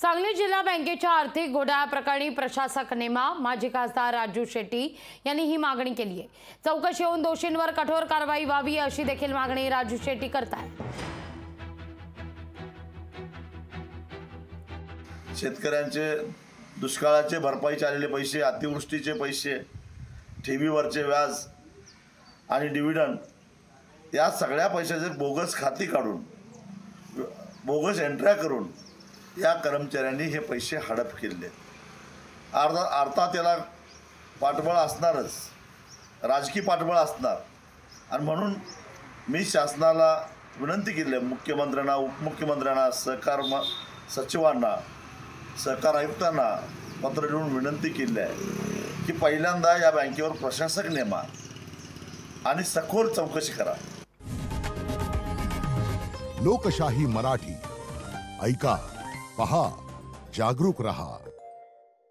सांगली जिल्हा बँकेच्या आर्थिक घोटाळ्याप्रकरणी प्रशासक नेमा माजी खासदार राजू शेट्टी यांनी ही मागणी केली आहे। चौकशी होऊन दोषींवर कठोर कारवाई व्हावी अशी देखील मागणी राजू शेट्टी करतात। शेतकऱ्यांचे दुष्काळाचे भरपाईचे आलेले पैसे, अतिवृष्टीचे पैसे, ठेवीवरचे व्याज आणि डिव्हिडंड या सगळ्या पैशाचे बोगस खाती काढून बोगस एंट्र्या करून या कर्मचाऱ्यांनी हे पैसे हडप केले। अर्थात त्याला पाठबळ असणारच, राजकीय पाठबळ असणार। आणि म्हणून मी शासनाला विनंती केली आहे, मुख्यमंत्र्यांना, उपमुख्यमंत्र्यांना, सहकार सचिवांना, सहकार आयुक्तांना पत्र लिहून विनंती केली आहे की पहिल्यांदा या बँकेवर प्रशासक नेमा आणि सखोल चौकशी करा। लोकशाही मराठी ऐका, पहा, जागरूक रहा।